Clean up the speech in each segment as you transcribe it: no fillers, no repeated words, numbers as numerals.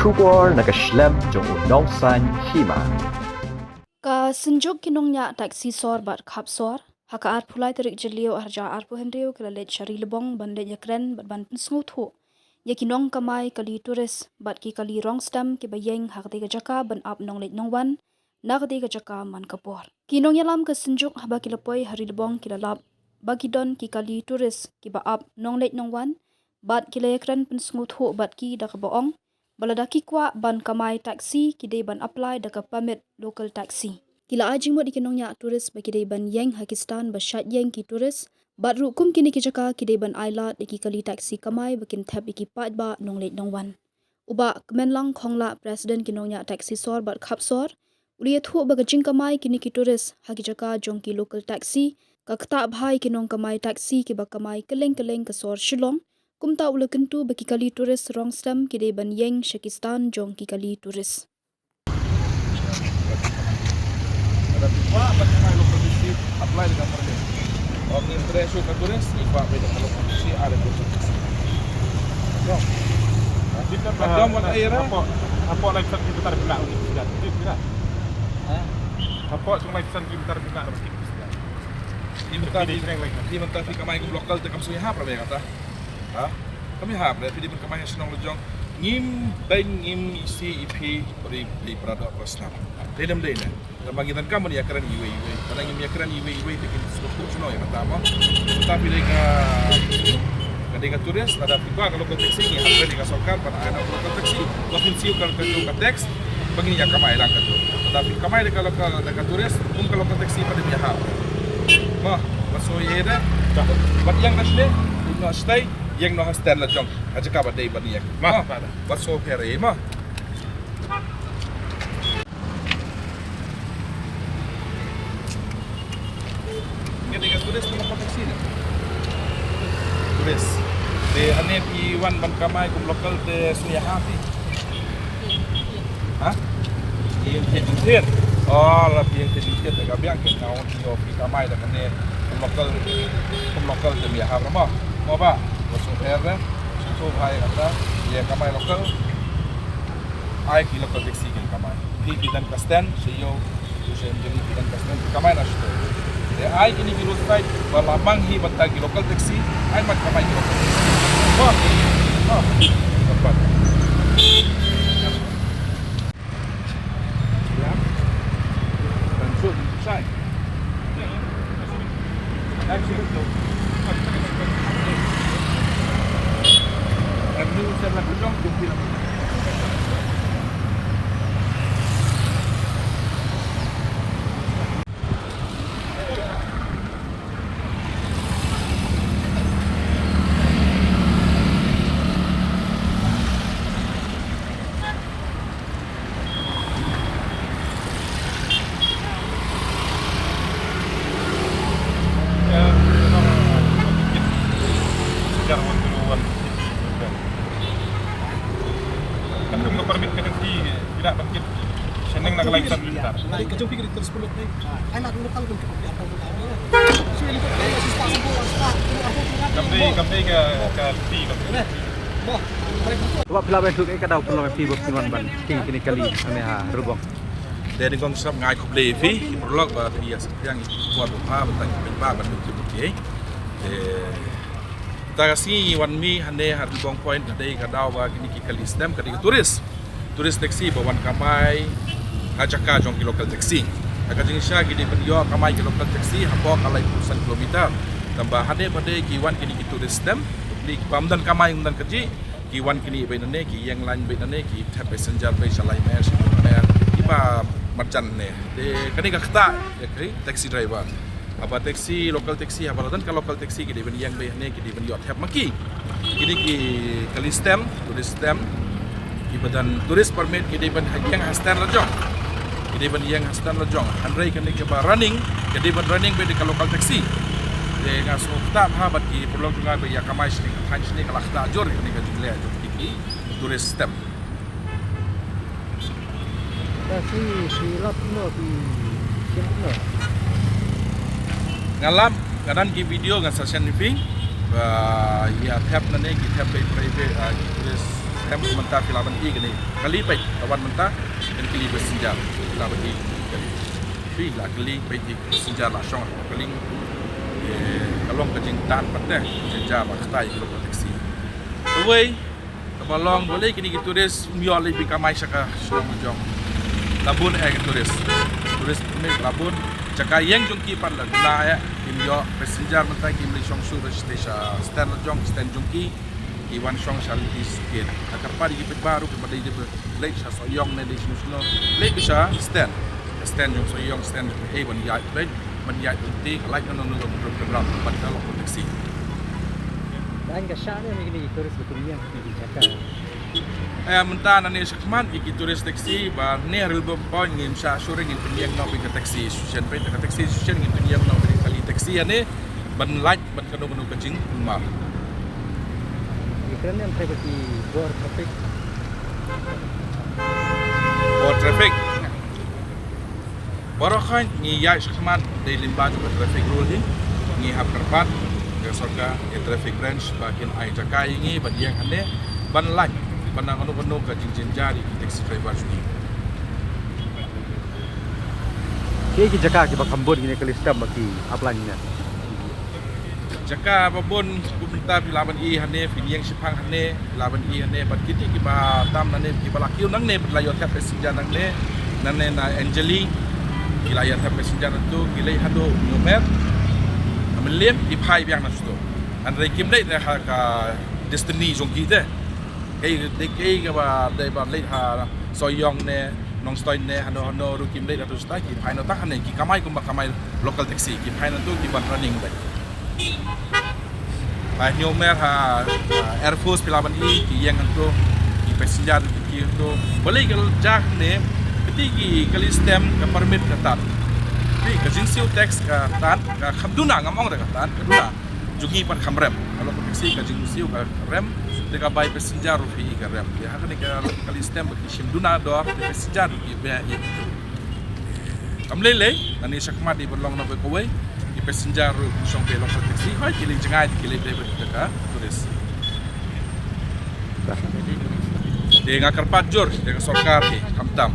Shubor nakaslem jong unong san hima. Ka senjuk kinongnya taksi sor bat khap sor haka art pulai terik jelio arja arpu hendrio kelalet syari lebong bande yakren bat ban smuthu ya kinong kamai kali turis bat ki kali rong stam ki bayeng hak de jaka ban up nong let nongwan nak de jaka man kapor kinong yalam ka senjuk haba ki lepoi hari lebong ki lalap bagi don ki kali turis ki ba up nong let nongwan bat ki yakren pen smuthu bat ki dak boong baladaki kwa ban kamai taksi kidai ban apply daka permit local taxi. Kila ajing mo di kinongnya turis ba kidai ban yang Pakistan ba syat yang ki turis bat rukum kini kijaka kidai ban ailat iki kali taksi kamai bakin tab iki pat ba nonglet nongwan. Uba kemenlang khongla presiden kinongnya taksi sor bat khap sor uli thu ba gajing kamai kini ki turis hakijaka jong ki local taxi ka kata bhai kinong kamai taksi ki ba kamai keleng-keleng ke sor Shillong kumta ula kentu bagi kali turis rong stem kidai ban yang Pakistan jong ki kali turis. Ada dua bagaimana lokal taksi apply dengan permit. Orang interest ke turis, iba beda kalau taksi ada lokal taksi. No. Kita pada buat air apa lagi kita tar bina ni sudah. Tidak. Apa cuma lagi kita tar bina dapat kita sudah. Ini mentah kamai lokal tekam suya apa kata? Kami harap dari di berkembang nasional lejong ngim beng ngim isi ip di produk Rosnam. Dalam dana. Bagi dan kamu dia keren iwe. Karena ngim dia keren iwe bikin sesuatu cuma yang pertama. Tapi ketika turis ada juga kalau konteks ini harus dikasihkan pada anak lokal taksi. Mungkin siu kalau ke teks begini yang kamai lang itu. Tapi kamai kalau ke turis kalau konteks pada dia harap. Mah, masuk ada. Buat yang nasle, no stay yang no stand la jong aja ka badai bani yak ma pada baso pere ma ketika turis tengah taksi ni turis de ane pi wan ban kamai kum lokal de suya hati yang tejutir oh la pi yang tejutir de gabiang ke naon yo pi kamai de ane kum lokal de ya harama mau ba Masuk herre, so hai kata, dia kamai lokal, ai ki lokal taksi ki kamai. Di bidan kasten, siyo, saya menjadi bidan kasten kamai nasto. Dia ai kini ki roadside, balabang hi bantag ki lokal taksi, ai mat kamai ki lokal. Wah, tempat. Siap. Langsung selesai. Langsung. Ini saya lakukan jumpa lagi. Permit taksi tidak bangkit seneng nak laisan militar. Dari kejauh pikir terus pulut ni. Anak lokal pun cukup di atas lokal. Kampai ke ti kampai. Sebab bila besok ni kadang pun lebih buat kiman ban kini kali ane ha rubong. Dari kong sab ngai kup levi prolog ba pias yang buat apa bentang ba ban bukti. Tagasi wan mi hande har rubong point kadai kadau ba kini kali stem kadai turis taksi bawan kamai ajaka jong ki local taksi agajing sya gidi penyo kamai ki local taksi hapo kalai pulusan kilometer tambah hade pada ki wan kini ki turis stem di pamdan kamai undan kerji ki wan kini benane ki yang lain benane ki tap passenger be shalai mer iba marjan ne de kani ka khata ya kri taxi driver apa taksi local taksi apa dan kalau local taksi gidi ben yang be ne gidi ben yo tap maki gidi ki kali stem turis stem ibadan turis permit kidi ban yang hastan rajong kidi ban yang hastan rajong andrai kan ke running kidi ban running be di local taxi de ngaso ta ha bat ki perlu juga be ya kamai sini kan sini kalau ta jor ni ka jumlah jo kidi turis stem Tapi silap no di sini. ngalam kadang ki video ngan session living ya tap nane ki tap be private turis stem mentah filaban I gini kali baik kawan mentah dan kali bersenjata filaban I pi la kali baik bersenjata langsung kali kalong kejing tan pateh senjata bakai kalau proteksi away kabalong boleh kini turis mio lebih kamai saka sudah mujong labun turis ini labun jaka yang jungki pan la guna ya kimyo passenger mentah kim li song su station stand jong stand jungki iwan song shaliti skate akar pari gipit baru kepada dia late sa soyong ne di sunu late bisa stand jong soyong stand ban ya late ban ya ti like no program ban kalau proteksi Dan kasane ni turis betul yang di Jakarta. Mentah nani sakman iki turis taksi ba ne rilbo point ngim sa sure ngim penyang no ke taksi susen pe ke taksi susen ngim penyang no kali taksi ane ban like ban kanu kecing rumah Ikran yang seperti border traffic Barakan ni ya sakman dari limba juga traffic rule ni ni hab kerpat ke sorga traffic branch bagian ai jakai ini bagian ane ban like panang anu ke jinjin jari taxi driver juga. Kiki Jakarta kita kambun gini ke listam bagi aplannya. Jaka babon pemerintah filaban I hane finiang sipang hane filaban I hane bat kiti kiba tam nane kiba lakiu nang ne berlayot ka passenger nang ne nane na Angeli gilayat ka passenger tu gilai hado nomer amelim ipai biang nasto andre kimdai ka destiny jong kita cái ba đây ba lấy hà soyong ne nong stoi ne hano ru kim lấy atu sta ki phai no tak hane ki kamai kum ba kamai local taxi ki phai no tu ki ban running dai ba nyomer ha Air Force pilaban I ki yang antu ki passenger ki tu boleh kalau jak ne keti kali stem ka permit ka tat ki ka jinsiu tax ka tat ka khamduna ngamong da ka tat kaduna jugi pan khamrem kalau taxi ka jinsiu ka rem Deka bay passenger rufi ka rem ya haka ne kali stem ki shimduna dor de passenger ki be ya kamlele ani sakma di berlong na ko way ki passenger ru song pe local taxi ha ki ling jangai ki le be ka turis de ngakar pajur de sarkar ki kamtam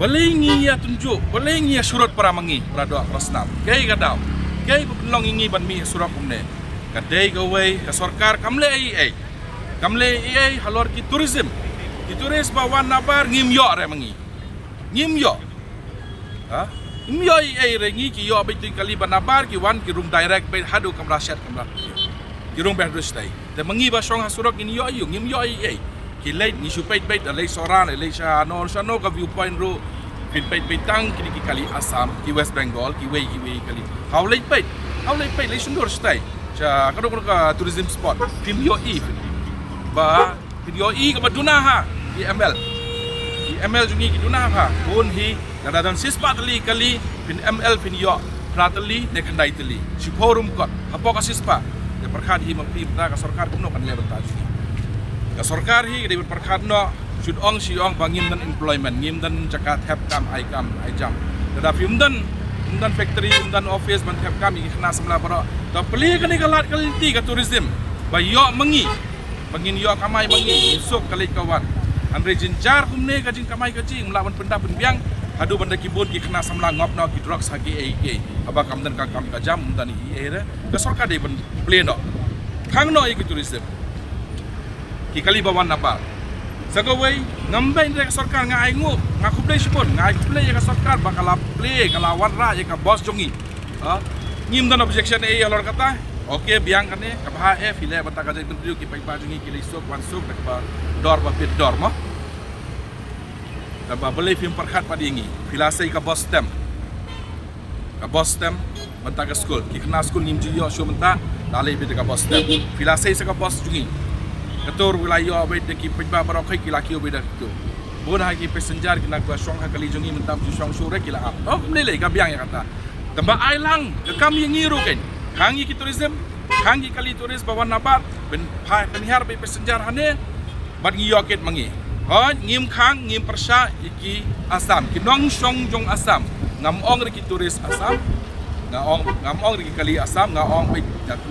balingi ya tunjuk balingi ya surat para mangi para doa rasnam kay ka daw kay berlong ingi ban mi surat kumne ka de ka way ka sarkar kamle ai Kamle ai halor ki tourism ki turis bawan nabar ngim yo re mangi ngim yo ha ngim yo ai re ngi ki yo be tu kali banabar ki wan ki room direct be hadu kamra shat kamra ki room be stay de mangi ba song hasurok ni yo yu ngim yo ai ki late ni supait be le soran le sha no ka viewpoint ro fin pe tang ki kali Assam ki West Bengal ki way kali how late pe le sundur stay cha kado ka tourism spot film yo ba video I ka baduna ha ML jungi ki duna ha pun hi nadadan sispa tali kali pin ML pin yo pratali ne khandai tali siporum kot apo ka sispa de perkhat hi mang pi ta ka sarkar kumno kan le banta ji ka sarkar hi de perkhat no should ong si ong bangim dan employment ngim dan jakat have kam ai jam da film dan factory dan office ban have kam i khna samla baro ta pli ka ni kalat kalti ka tourism ba yo mangi Bangin yo kamai bangi sok kali kawan andre jinjar kumne ka jing kamai ka jing melawan benda penbiang hadu benda kibun ki kena samla ngop no ki drugs hagi ai aba kam dan kam ka jam dan I era ka sarkar de ben play no khang no ki tourism ki kali bawan napa sagawai ngambai de sarkar nga ai ngu nga kuplay sipon nga ai kuplay ka sarkar bakala play kala warra ya ka boss jongi ha ngim dan objection ai alor kata Oke biang kan ne kabha file bata ka jai tunju ki pai ba jungi ki le sok wan sok dak ba dor ba pit dor mo ka ba bele film perkhat pa dingi filasai ka boss stem bata ka school ki kena school nim ji yo show bata dale bi ka boss stem filasai sa ka boss jungi kator wilayo ba de ki pai ba ba kai ki la ki obe dak tu bon ha ki passenger ki nak ba song ha kali jungi mentam ju song sure ki la ap oh le ka biang ya kata tamba ai lang ka kam yang ngiru kan Hangi ki tourism, hangi kali turis bawan nabar, ben penihar be passenger hane, bat ngi yoket mangi. Ha ngim khang ngim persha iki Assam, ki nong song jong Assam, ngam ong ri ki turis Assam, ngam ong ri ki kali Assam, ngam ong be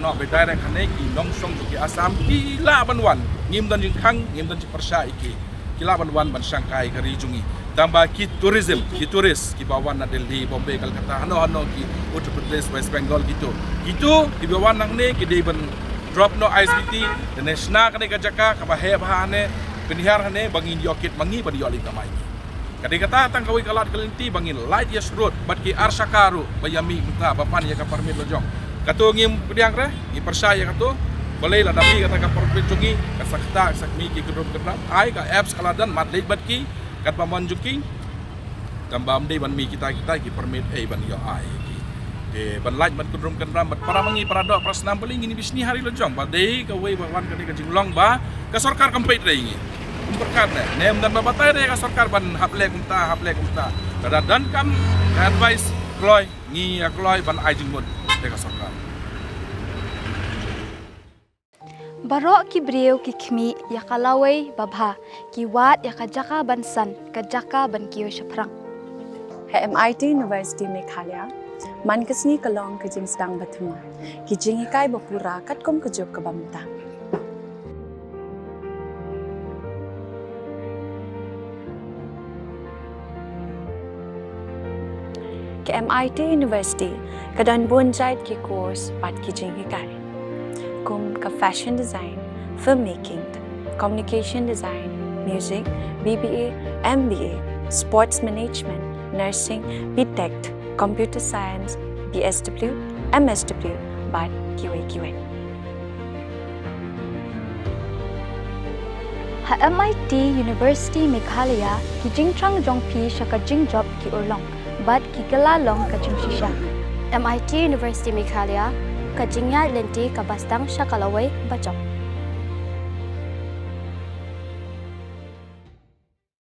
no be direct hane ki nong song ki Assam ki la banwan, ngim dan jingkang ngim dan persya iki kila ban Shanghai kari jungi tambah ki tourism ki turis ki bawan na Delhi Bombay Calcutta hano ki Uttar Pradesh West Bengal gitu ki bawan nang ne ki ban drop no ISBT dan national kane ka jaka ka bahe bahane penihar hane bangin yokit mangi ban yoli kamai kadi kata tang kawi kalat kelinti bangin light yes road bat ki arsakaru bayami kita bapan ya ka permit lojong kato ngim pediang re ki persaya kato boleh lah tapi kata ka permit jungi ka sakta sakmi ki group kedap ai ka apps kaladan mat late bat ki kat paman juki tambam dei ban mi kita ki permit ban yo ai ban light ban kudrum kan ram para mangi para dok prasnam paling ini bisni hari lojong ba dei ka wei bawan ka ka jinglong ba ka sarkar kempait re ini berkat nem dan babatai re ka sarkar ban haple kumta dan kan advice kloy ngi kloy ban ai jingmut re ka sarkar Barok ki breu ki khmi ya kalawai babha ki wat ya kajaka bansan kajaka ban kiyo shaprang MIT University Meghalaya man kasni kalong ke jing sedang bathuma ki jing ikai bapura katkom kejuk ke bamta ke MIT University kadan bonjait ki course pat ki jing ikai kum ka fashion design, filmmaking, communication design, music, BBA, MBA, sports management, nursing, BTech, computer science, BSW, MSW, but QA. Ha MIT University Meghalaya ki jingtrang jongpi shaka jingjop ki urlong but ki galalong ka jungshisha MIT University Meghalaya Kajingya lenti kabastang syakalaway bacok.